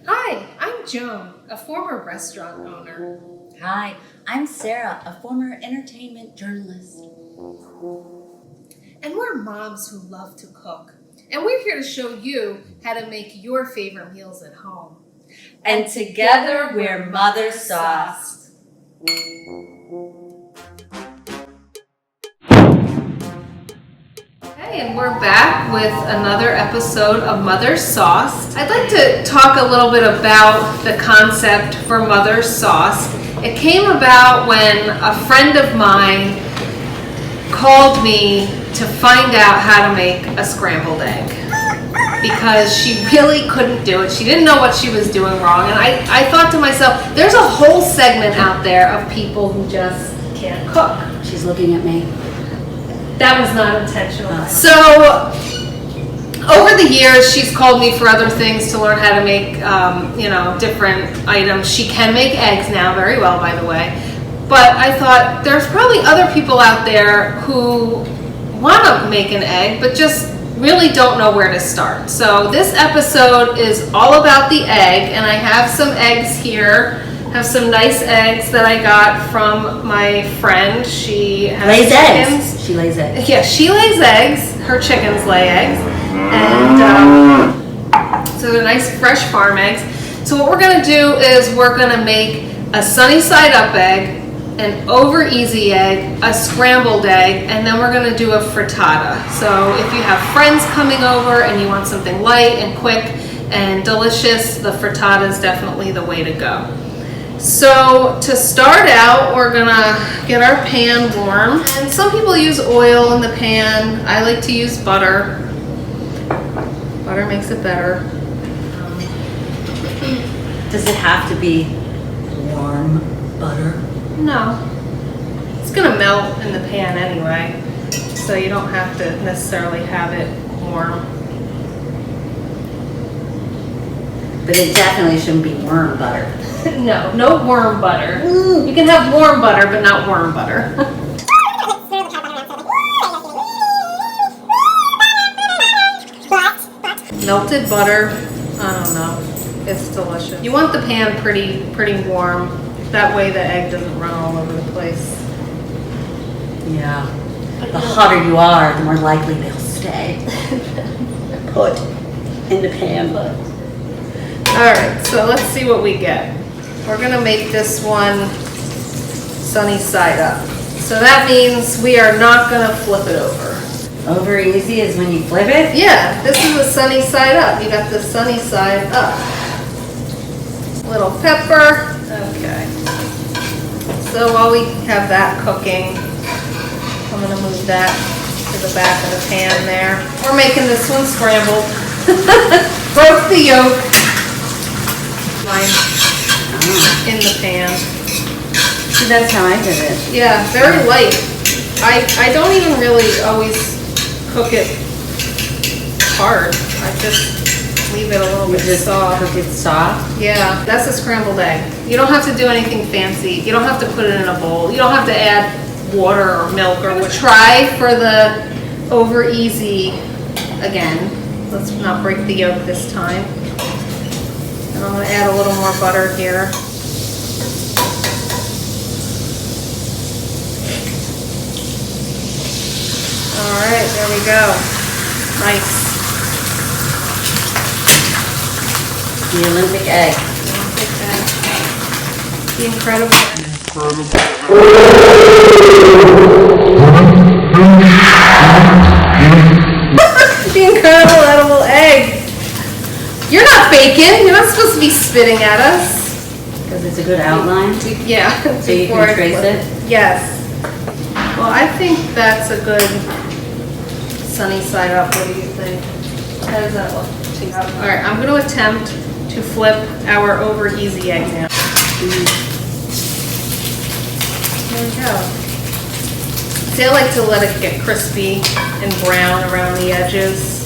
Hi, I'm Joan, a former restaurant owner. Hi, I'm Sarah, a former entertainment journalist. And we're moms who love to cook. And we're here to show you how to make your favorite meals at home. And together we're Mother Sauce. Hey, and we're back with another episode of Mother Sauce. I'd like to talk a little bit about the concept for Mother Sauce. It came about when a friend of mine called me to find out how to make a scrambled egg because she really couldn't do it. She didn't know what she was doing wrong. And I thought to myself, there's a whole segment out there of people who just can't cook. She's looking at me. That was not intentional. So over the years, she's called me for other things to learn how to make, different items. She can make eggs now very well, by the way. But I thought there's probably other people out there who want to make an egg, but just really don't know where to start. So this episode is all about the egg, and I have some eggs here. Have some nice eggs that I got from my friend. She has lays chickens. Eggs. She lays eggs. Yeah, she lays eggs. Her chickens lay eggs. And so they're nice fresh farm eggs. So what we're gonna do is we're gonna make a sunny side up egg, an over easy egg, a scrambled egg, and then we're gonna do a frittata. So if you have friends coming over and you want something light and quick and delicious, the frittata is definitely the way to go. So to start out, we're gonna get our pan warm. And some people use oil in the pan. I like to use butter. Butter makes it better. Does it have to be warm butter? No. It's gonna melt in the pan anyway, so you don't have to necessarily have it warm. But it definitely shouldn't be worm butter. No worm butter. You can have warm butter, but not worm butter. Melted butter, I don't know. It's delicious. You want the pan pretty warm. That way the egg doesn't run all over the place. Yeah. The hotter you are, the more likely they'll stay. Put in the pan. Alright, so let's see what we get. We're gonna make this one sunny side up. So that means we are not gonna flip it over. Over easy is when you flip it? Yeah, this is the sunny side up. You got the sunny side up. Little pepper. Okay. So while we have that cooking, I'm gonna move that to the back of the pan there. We're making this one scrambled. Broke the yolk. In the pan. See, that's how I did it. Yeah, very light. I don't even really always cook it hard. I just leave it a little bit soft. Cook it soft? Yeah, that's a scrambled egg. You don't have to do anything fancy. You don't have to put it in a bowl. You don't have to add water or milk or whatever. Try for the over easy again. Let's not break the yolk this time. And I'm going to add a little more butter here. Alright, there we go. Nice. The Olympic egg. Olympic egg. The incredible egg. The incredible edible egg. You're not bacon. You're not supposed to be spitting at us. Because it's a good outline? Yeah. So you can trace it? Yes. Well, I think that's a good sunny side up. What do you think? How does that look to you? All right, I'm going to attempt to flip our over easy egg now. There we go. See, I like to let it get crispy and brown around the edges.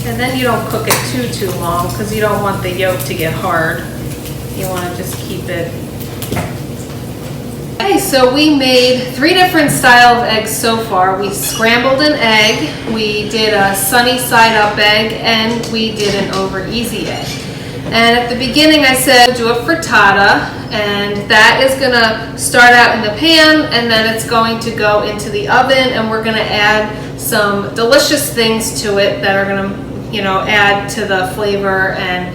And then you don't cook it too long because you don't want the yolk to get hard. You want to just keep it. Okay, so we made 3 different style of eggs so far. We scrambled an egg, we did a sunny side up egg, and we did an over easy egg. And at the beginning I said do a frittata, and that is gonna start out in the pan and then it's going to go into the oven, and we're gonna add some delicious things to it that are gonna, add to the flavor and,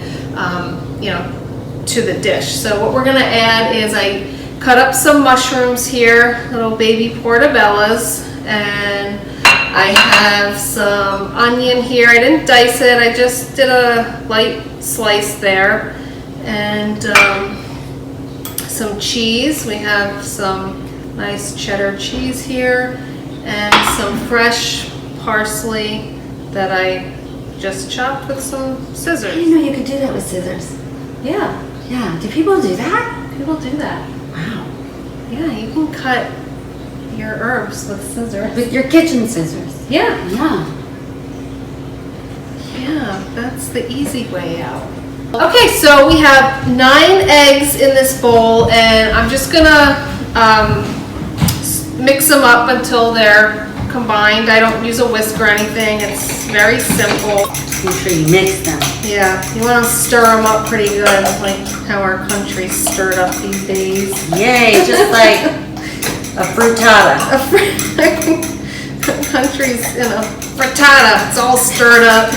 to the dish. So what we're gonna add is I cut up some mushrooms here, little baby portobellas, and I have some onion here. I didn't dice it, I just did a light slice there. And some cheese. We have some nice cheddar cheese here, and some fresh parsley that I just chopped with some scissors. I didn't know you could do that with scissors. Yeah, Yeah, do people do that? people do that. Wow. Yeah, you can cut your herbs with scissors. With your kitchen scissors. Yeah, Yeah. yeah, that's the easy way out. Okay, so we have 9 eggs in this bowl, and I'm just gonna mix them up until they're combined. I don't use a whisk or anything. It's very simple. Make sure you mix them. Yeah, you want to stir them up pretty good, like how our country's stirred up these days. Yay, just like a frittata. Country's in a frittata. It's all stirred up.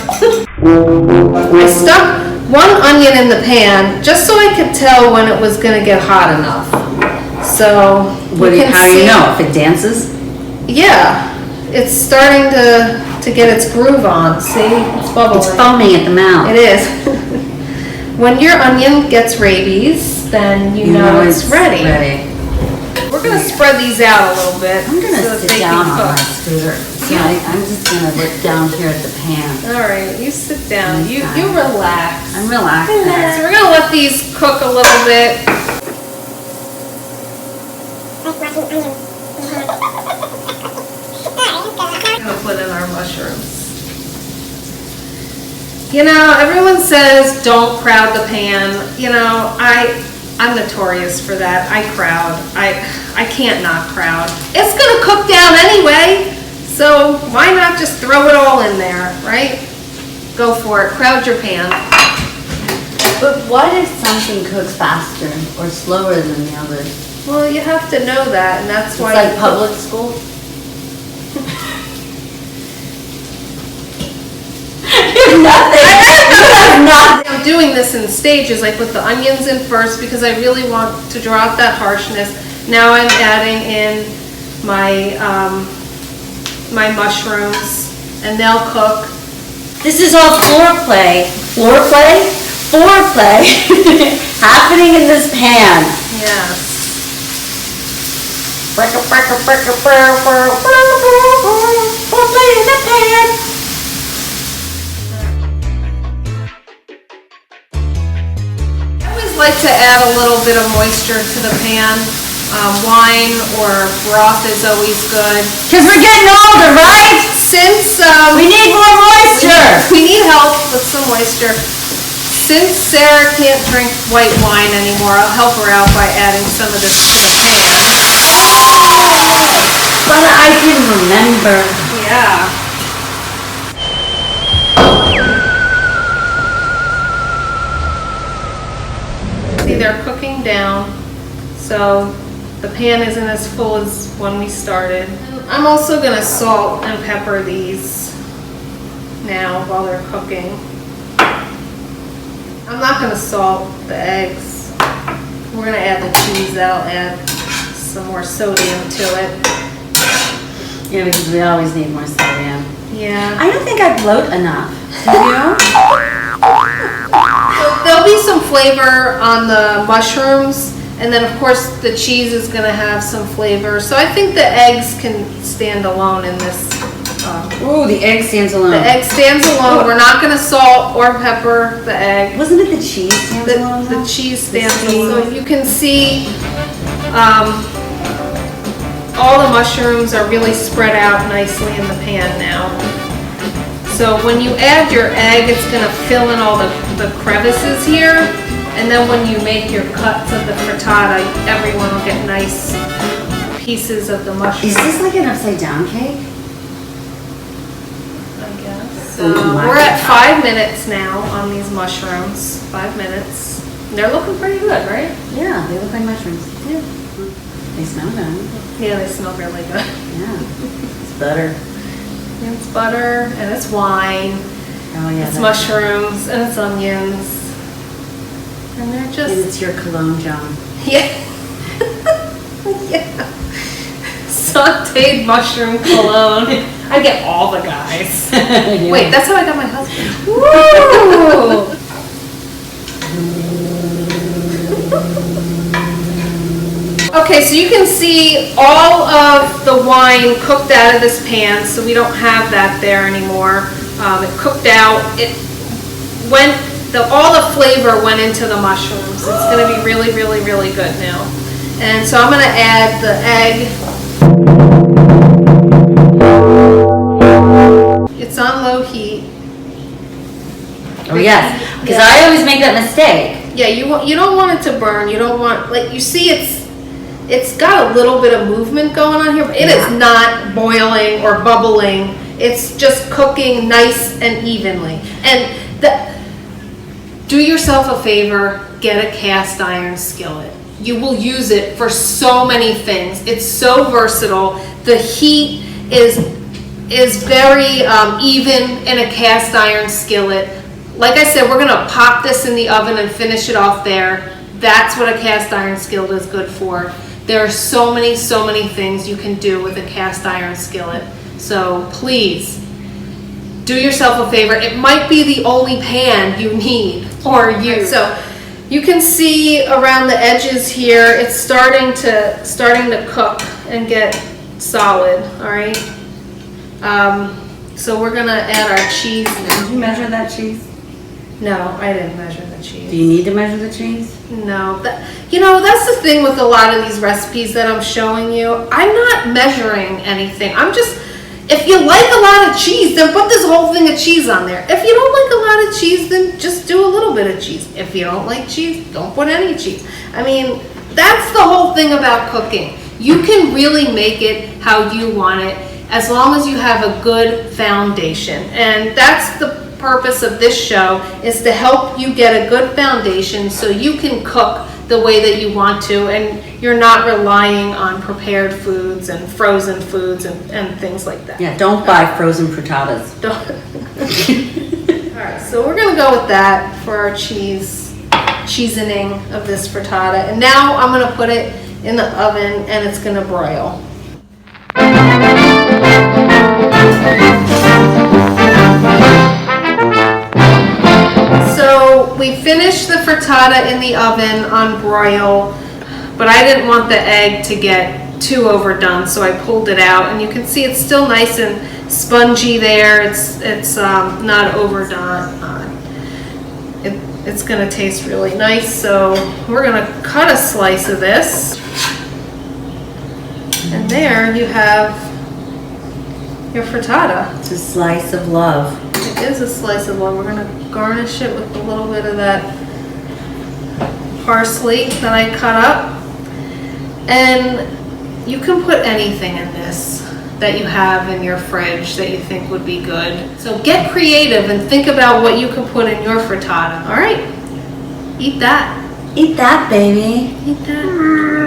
I stuck 1 onion in the pan just so I could tell when it was going to get hot enough. So How do you know? If it dances? Yeah, it's starting to get its groove on. See, it's bubbling. It's foaming at the mouth. It is. When your onion gets rabies, then you know it's ready. We're gonna spread these out a little bit. I'm gonna so that sit they down can on cook. my scooter. So I'm just gonna look down here at the pan. All right, you sit down. You relax. I'm relaxed. So we're gonna let these cook a little bit. We're gonna put in our mushrooms. Everyone says don't crowd the pan. I'm notorious for that. I crowd. I can't not crowd. It's gonna cook down anyway, so why not just throw it all in there, right? Go for it. Crowd your pan. But what if something cooks faster or slower than the others? Well, you have to know that, and that's why. It's like public school? Nothing. I'm doing this in stages. I put the onions in first because I really want to draw out that harshness. Now I'm adding in my my mushrooms, and they'll cook. This is all foreplay. Foreplay happening in this pan. Yes. Foreplay in the pan. I always like to add a little bit of moisture to the pan. Wine or broth is always good. Because we're getting older, right? Since We need more moisture. we need help with some moisture. Since Sarah can't drink white wine anymore, I'll help her out by adding some of this to the pan. But I can remember. Yeah. See, they're cooking down, so the pan isn't as full as when we started. I'm also gonna salt and pepper these now while they're cooking. I'm not gonna salt the eggs. We're gonna add the cheese. That'll add some more sodium to it. Yeah, because we always need more sodium. Yeah. I don't think I bloat enough. Do you? So there'll be some flavor on the mushrooms, and then of course the cheese is gonna have some flavor. So I think the eggs can stand alone in this. Ooh, the egg stands alone. The egg stands alone. We're not gonna salt or pepper the egg. Wasn't it the cheese stands alone? The cheese stands cheese. alone. So you can see all the mushrooms are really spread out nicely in the pan now. So when you add your egg, it's gonna fill in all the crevices here, and then when you make your cuts of the frittata, everyone will get nice pieces of the mushroom. Is this like an upside down cake? I guess. So we're at 5 minutes now on these mushrooms. 5 minutes. They're looking pretty good, right? Yeah, they look like mushrooms. Yeah. They smell good. Yeah, they smell really good. Yeah. It's butter. And it's butter, and it's wine, Oh yeah. it's mushrooms, and it's onions. And they're And just, it's your cologne, Joan. yeah. Yeah. Sauteed mushroom cologne. I get all the guys. Yeah. Wait, that's how I got my husband. Woo! Okay, so you can see all of the wine cooked out of this pan, so we don't have that there anymore. It cooked out. It went. All the flavor went into the mushrooms. It's going to be really, really, really good now. And so I'm going to add the egg. It's on low heat. Oh yes, because I always make that mistake. Yeah, you don't want it to burn. You don't want, like, you see it's got a little bit of movement going on here, but it is not boiling or bubbling. It's just cooking nice and evenly. And do yourself a favor, get a cast iron skillet. You will use it for so many things. It's so versatile. The heat is very even in a cast iron skillet. Like I said, we're gonna pop this in the oven and finish it off there. That's what a cast iron skillet is good for. There are so many things you can do with a cast iron skillet. So please, do yourself a favor. It might be the only pan you need or use. So you can see around the edges here, it's starting to cook and get solid, all right? So we're gonna add our cheese now. Did you measure that cheese? No, I didn't measure the cheese. Do you need to measure the cheese? No, that's the thing with a lot of these recipes that I'm showing you. I'm not measuring anything. If you like a lot of cheese, then put this whole thing of cheese on there. If you don't like a lot of cheese, then just do a little bit of cheese. If you don't like cheese, don't put any cheese. I mean, that's the whole thing about cooking. You can really make it how you want it as long as you have a good foundation. And that's the purpose of this show, is to help you get a good foundation so you can cook the way that you want to, and you're not relying on prepared foods and frozen foods and things like that. Yeah, don't buy frozen frittatas. All right, so we're gonna go with that for our cheesening of this frittata. And now I'm gonna put it in the oven and it's gonna broil. So we finished the frittata in the oven on broil, but I didn't want the egg to get too overdone, so I pulled it out, and you can see it's still nice and spongy there. It's not overdone. It's gonna taste really nice, so we're gonna cut a slice of this, and there you have your frittata. It's a slice of love. It is a slice of love. We're gonna garnish it with a little bit of that parsley that I cut up. And you can put anything in this that you have in your fridge that you think would be good. So get creative and think about what you can put in your frittata. All right, eat that. Eat that, baby. Eat that.